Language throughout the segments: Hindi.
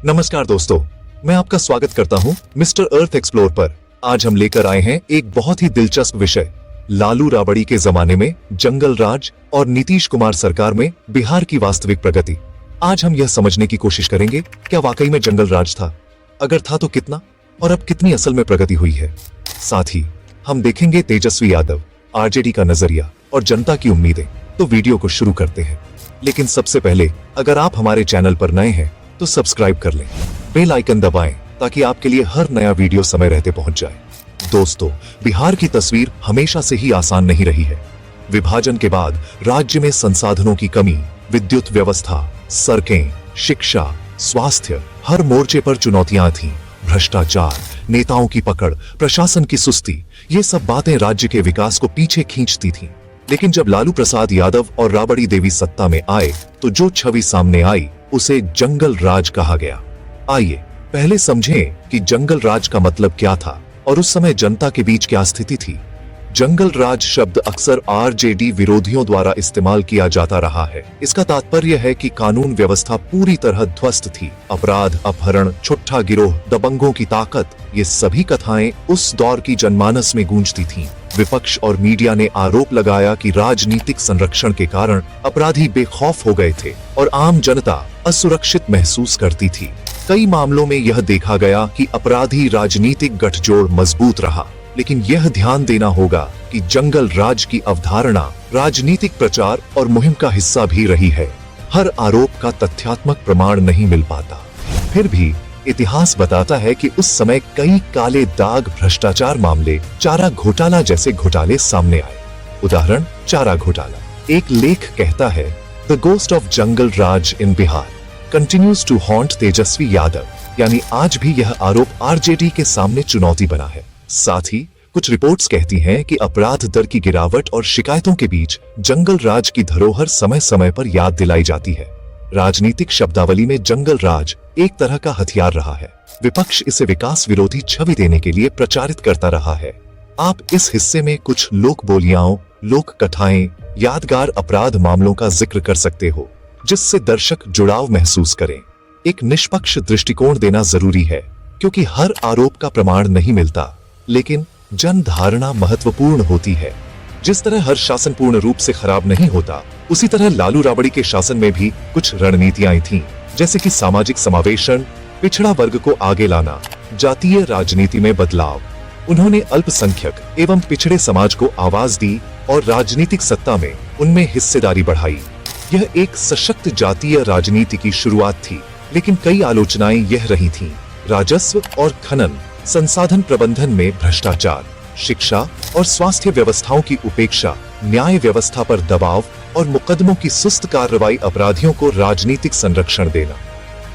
नमस्कार दोस्तों, मैं आपका स्वागत करता हूं मिस्टर अर्थ एक्सप्लोर पर। आज हम लेकर आए हैं एक बहुत ही दिलचस्प विषय, लालू राबड़ी के जमाने में जंगल राज और नीतीश कुमार सरकार में बिहार की वास्तविक प्रगति। आज हम यह समझने की कोशिश करेंगे, क्या वाकई में जंगल राज था? अगर था तो कितना, और अब कितनी असल में प्रगति हुई है। साथ ही हम देखेंगे तेजस्वी यादव, आरजेडी का नजरिया और जनता की उम्मीदें। तो वीडियो को शुरू करते हैं, लेकिन सबसे पहले अगर आप हमारे चैनल पर नए हैं तो सब्सक्राइब कर लें, बेल आइकन दबाएं ताकि आपके लिए हर नया वीडियो समय रहते पहुंच जाए। दोस्तों, बिहार की तस्वीर हमेशा से ही आसान नहीं रही है। विभाजन के बाद राज्य में संसाधनों की कमी, विद्युत व्यवस्था, सड़कें, शिक्षा, स्वास्थ्य, हर मोर्चे पर चुनौतियां थीं। भ्रष्टाचार, नेताओं की पकड़, प्रशासन की सुस्ती, ये सब बातें राज्य के विकास को पीछे खींचती थीं। लेकिन जब लालू प्रसाद यादव और राबड़ी देवी सत्ता में आए तो जो छवि सामने आई उसे जंगल राज कहा गया। आइए पहले समझें कि जंगल राज का मतलब क्या था और उस समय जनता के बीच क्या स्थिति थी। जंगल राज शब्द अक्सर आरजेडी विरोधियों द्वारा इस्तेमाल किया जाता रहा है। इसका तात्पर्य है कि कानून व्यवस्था पूरी तरह ध्वस्त थी। अपराध, अपहरण, छुट्टा गिरोह, दबंगों की ताकत, ये सभी कथाएं उस दौर की जनमानस में गूंजती थीं। विपक्ष और मीडिया ने आरोप लगाया कि राजनीतिक संरक्षण के कारण अपराधी बेखौफ हो गए थे और आम जनता असुरक्षित महसूस करती थी। कई मामलों में यह देखा गया कि अपराधी राजनीतिक गठजोड़ मजबूत रहा, लेकिन यह ध्यान देना होगा कि जंगल राज की अवधारणा राजनीतिक प्रचार और मुहिम का हिस्सा भी रही है। हर आरोप का तथ्यात्मक प्रमाण नहीं मिल पाता। फिर भी इतिहास बताता है कि उस समय कई काले दाग भ्रष्टाचार मामले, चारा घोटाला जैसे घोटाले सामने आए। उदाहरण, चारा घोटाला। एक लेख कहता है, the ghost of jungle raj in Bihar continues to haunt Tejashwi Yadav, यानी आज भी यह आरोप आरजेडी के सामने चुनौती बना है। साथ ही कुछ रिपोर्ट्स कहती हैं कि अपराध दर की गिरावट और शिकायतों के बीच जंगल राज की धरोहर समय समय पर याद दिलाई जाती है। राजनीतिक शब्दावली में जंगल राज एक तरह का हथियार रहा है। विपक्ष इसे विकास विरोधी छवि देने के लिए प्रचारित करता रहा है। आप इस हिस्से में कुछ लोक बोलियाओं, लोक कथाएं, यादगार अपराध मामलों का जिक्र कर सकते हो, जिससे दर्शक जुड़ाव महसूस करें। एक निष्पक्ष दृष्टिकोण देना जरूरी है, क्योंकि हर आरोप का प्रमाण नहीं मिलता, लेकिन जन धारणा महत्वपूर्ण होती है। जिस तरह हर शासन पूर्ण रूप से खराब नहीं होता, उसी तरह लालू राबड़ी के शासन में भी कुछ रणनीतियां थीं, जैसे कि सामाजिक समावेशन, पिछड़ा वर्ग को आगे लाना, जातीय राजनीति में बदलाव। उन्होंने अल्पसंख्यक एवं पिछड़े समाज को आवाज दी और राजनीतिक सत्ता में उनमें हिस्सेदारी बढ़ाई। यह एक सशक्त जातीय राजनीति की शुरुआत थी, लेकिन कई आलोचनाएं यह रही थीं। राजस्व और खनन, संसाधन प्रबंधन में भ्रष्टाचार, शिक्षा और स्वास्थ्य व्यवस्थाओं की उपेक्षा, न्याय व्यवस्था पर दबाव और मुकदमों की सुस्त कार्रवाई, अपराधियों को राजनीतिक संरक्षण देना।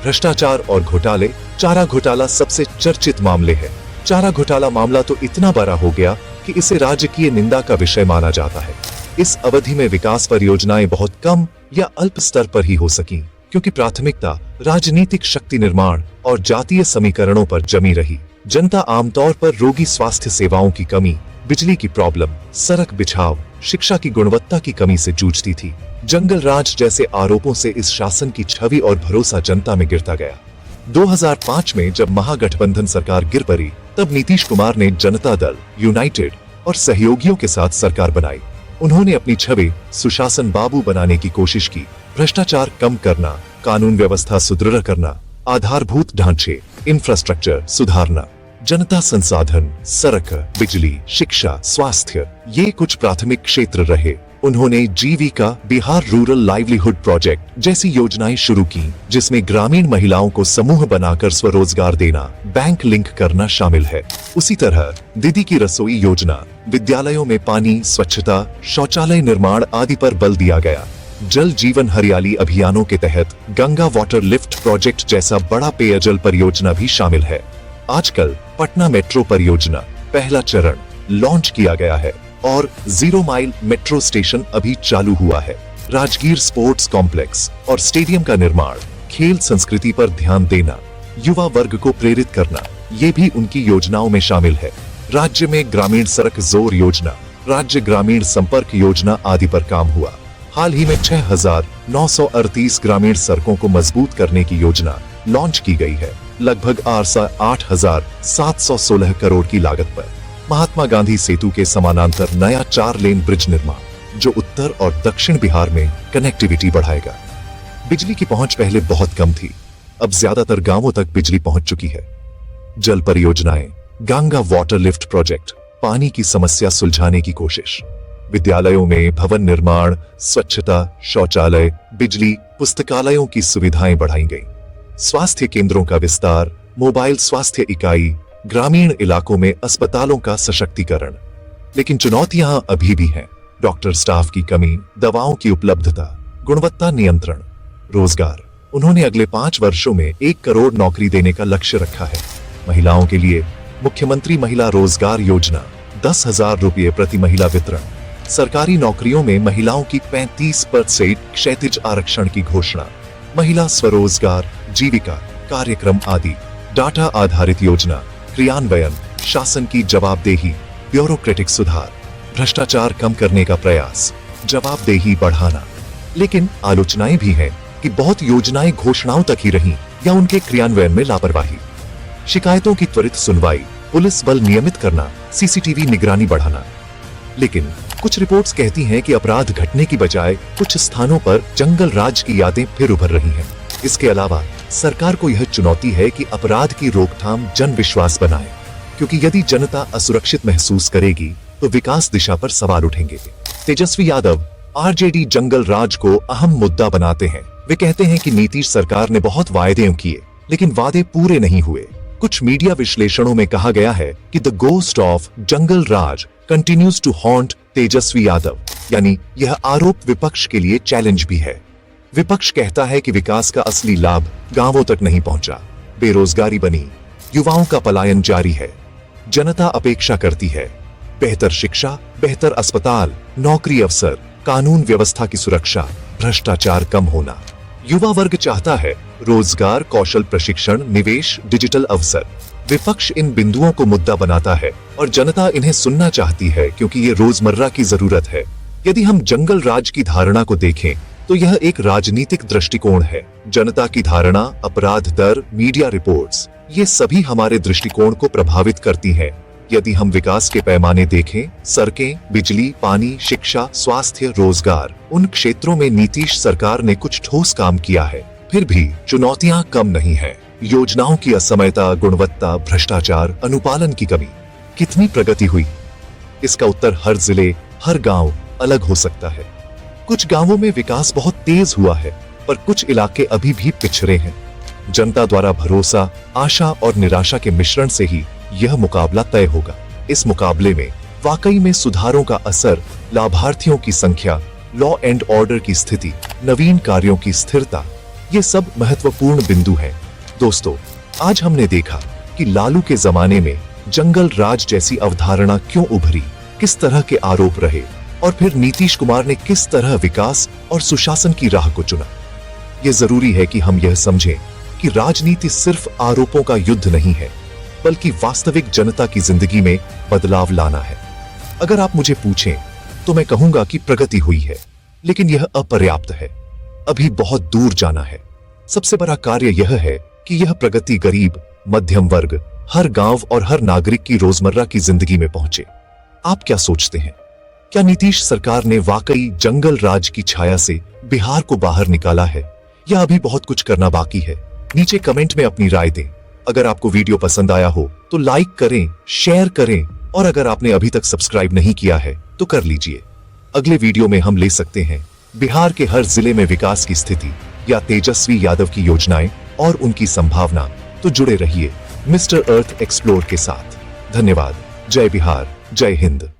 भ्रष्टाचार और घोटाले। चारा घोटाला सबसे चर्चित मामले है। चारा घोटाला मामला तो इतना बड़ा हो गया कि इसे राजकीय निंदा का विषय माना जाता है। इस अवधि में विकास परियोजनाएं बहुत कम या अल्प स्तर पर ही हो सकी, क्योंकि प्राथमिकता राजनीतिक शक्ति निर्माण और जातीय समीकरणों पर जमी रही। जनता आमतौर पर रोगी स्वास्थ्य सेवाओं की कमी, बिजली की प्रॉब्लम, सड़क बिछाव, शिक्षा की गुणवत्ता की कमी से जूझती थी। जंगल राज जैसे आरोपों से इस शासन की छवि और भरोसा जनता में गिरता गया। 2005 में जब महागठबंधन सरकार गिर पड़ी, तब नीतीश कुमार ने जनता दल, यूनाइटेड और सहयोगियों के साथ सरकार बनाई। उन्होंने अपनी छवि सुशासन बाबू बनाने की कोशिश की। भ्रष्टाचार कम करना, कानून व्यवस्था सुदृढ़ करना, आधारभूत ढांचे, इंफ्रास्ट्रक्चर सुधारना, जनता संसाधन, सड़क, बिजली, शिक्षा, स्वास्थ्य, ये कुछ प्राथमिक क्षेत्र रहे। उन्होंने जीविका, बिहार रूरल लाइवलीहुड प्रोजेक्ट जैसी योजनाएं शुरू की, जिसमें ग्रामीण महिलाओं को समूह बनाकर स्वरोजगार देना, बैंक लिंक करना शामिल है। उसी तरह दीदी की रसोई योजना, विद्यालयों में पानी, स्वच्छता, शौचालय निर्माण आदि पर बल दिया गया। जल जीवन हरियाली अभियानों के तहत गंगा वाटर लिफ्ट प्रोजेक्ट जैसा बड़ा पेयजल परियोजना भी शामिल है। आजकल पटना मेट्रो परियोजना पहला चरण लॉन्च किया गया है और 0 माइल मेट्रो स्टेशन अभी चालू हुआ है। राजगीर स्पोर्ट्स कॉम्प्लेक्स और स्टेडियम का निर्माण, खेल संस्कृति पर ध्यान देना, युवा वर्ग को प्रेरित करना, ये भी उनकी योजनाओं में शामिल है। राज्य में ग्रामीण सड़क जोर योजना, राज्य ग्रामीण संपर्क योजना आदि पर काम हुआ। हाल ही में 6,938 ग्रामीण सड़कों को मजबूत करने की योजना लॉन्च की गई है, लगभग 8,716 करोड़ की लागत पर। महात्मा गांधी सेतु के समानांतर नया 4 लेन ब्रिज निर्माण, जो उत्तर और दक्षिण बिहार में कनेक्टिविटी बढ़ाएगा। बिजली की पहुंच पहले बहुत कम थी, अब ज्यादातर गांवों तक बिजली पहुंच चुकी है। जल परियोजनाएं, गंगा वाटर लिफ्ट प्रोजेक्ट, पानी की समस्या सुलझाने की कोशिश। विद्यालयों में भवन निर्माण, स्वच्छता, शौचालय, बिजली, पुस्तकालयों की सुविधाएं बढ़ाई गई। स्वास्थ्य केंद्रों का विस्तार, मोबाइल स्वास्थ्य इकाई, ग्रामीण इलाकों में अस्पतालों का सशक्तिकरण। लेकिन चुनौतियां अभी भी हैं। डॉक्टर स्टाफ की कमी, दवाओं की उपलब्धता, गुणवत्ता नियंत्रण, रोजगार। उन्होंने अगले 5 वर्षों में 1 करोड़ नौकरी देने का लक्ष्य रखा है। महिलाओं के लिए मुख्यमंत्री महिला रोजगार योजना, 10,000 रुपये प्रति महिला वितरण। सरकारी नौकरियों में महिलाओं की 35% क्षैतिज आरक्षण की घोषणा। महिला स्वरोजगार, जीविका कार्यक्रम आदि। डाटा आधारित योजना क्रियान्वयन, शासन की जवाबदेही, ब्यूरोक्रेटिक सुधार, भ्रष्टाचार कम करने का प्रयास, जवाबदेही बढ़ाना। लेकिन आलोचनाएं भी हैं कि बहुत योजनाएं घोषणाओं तक ही रहीं या उनके क्रियान्वयन में लापरवाही। शिकायतों की त्वरित सुनवाई, पुलिस बल नियमित करना, सीसीटीवी निगरानी बढ़ाना। लेकिन कुछ रिपोर्ट्स कहती हैं कि अपराध घटने की बजाय कुछ स्थानों पर जंगल राज की यादें फिर उभर रही हैं। इसके अलावा सरकार को यह चुनौती है कि अपराध की रोकथाम जन विश्वास बनाए, क्योंकि यदि जनता असुरक्षित महसूस करेगी तो विकास दिशा पर सवाल उठेंगे। तेजस्वी यादव आरजेडी जंगल राज को अहम मुद्दा बनाते हैं। वे कहते हैं कि नीतीश सरकार ने बहुत वायदे किए, लेकिन वादे पूरे नहीं हुए। कुछ मीडिया विश्लेषणों में कहा गया है कि the ghost of jungle raj continues to haunt Tejashwi Yadav, यानी यह आरोप विपक्ष के लिए चैलेंज भी है। विपक्ष कहता है कि विकास का असली लाभ गांवों तक नहीं पहुंचा, बेरोजगारी बनी, युवाओं का पलायन जारी है। जनता अपेक्षा करती है बेहतर शिक्षा, बेहतर अस्पताल, नौकरी अवसर, कानून व्यवस्था की सुरक्षा, भ्रष्टाचार कम होना। युवा वर्ग चाहता है रोजगार, कौशल प्रशिक्षण, निवेश, डिजिटल अवसर। विपक्ष इन बिंदुओं को मुद्दा बनाता है और जनता इन्हें सुनना चाहती है, क्योंकि ये रोजमर्रा की जरूरत है। यदि हम जंगल राज की धारणा को देखें तो यह एक राजनीतिक दृष्टिकोण है। जनता की धारणा, अपराध दर, मीडिया रिपोर्ट्स, ये सभी हमारे दृष्टिकोण को प्रभावित करती हैं। यदि हम विकास के पैमाने देखें, सड़कें, बिजली, पानी, शिक्षा, स्वास्थ्य, रोजगार, उन क्षेत्रों में नीतीश सरकार ने कुछ ठोस काम किया है। फिर भी चुनौतियां कम नहीं है। योजनाओं की असमयता, गुणवत्ता, भ्रष्टाचार, अनुपालन की कमी। कितनी प्रगति हुई? इसका उत्तर हर जिले, हर गांव अलग हो सकता है। कुछ गांवों में विकास बहुत तेज हुआ है, पर कुछ इलाके अभी भी पिछड़े हैं। जनता द्वारा भरोसा, आशा और निराशा के मिश्रण से ही यह मुकाबला तय होगा। इस मुकाबले में वाकई में सुधारों का असर, लाभार्थियों की संख्या, लॉ एंड ऑर्डर की स्थिति, नवीन कार्यों की स्थिरता, ये सब महत्वपूर्ण बिंदु हैं। दोस्तों, आज हमने देखा कि लालू के जमाने में जंगल राज जैसी अवधारणा क्यों उभरी, किस तरह के आरोप रहे, और फिर नीतीश कुमार ने किस तरह विकास और सुशासन की राह को चुना। यह जरूरी है कि हम यह समझें कि राजनीति सिर्फ आरोपों का युद्ध नहीं है, बल्कि वास्तविक जनता की जिंदगी में बदलाव लाना है। अगर आप मुझे पूछें तो मैं कहूंगा कि प्रगति हुई है, लेकिन यह अपर्याप्त है। अभी बहुत दूर जाना है। सबसे बड़ा कार्य यह है कि यह प्रगति गरीब, मध्यम वर्ग, हर गांव और हर नागरिक की रोजमर्रा की जिंदगी में पहुंचे। आप क्या सोचते हैं? क्या नीतीश सरकार ने वाकई जंगल राज की छाया से बिहार को बाहर निकाला है, या अभी बहुत कुछ करना बाकी है? नीचे कमेंट में अपनी राय दें। अगर आपको वीडियो पसंद आया हो तो लाइक करें, शेयर करें, और अगर आपने अभी तक सब्सक्राइब नहीं किया है तो कर लीजिए। अगले वीडियो में हम ले सकते हैं बिहार के हर जिले में विकास की स्थिति, या तेजस्वी यादव की योजनाएं और उनकी संभावना। तो जुड़े रहिए मिस्टर अर्थ एक्सप्लोर के साथ। धन्यवाद। जय बिहार, जय हिंद।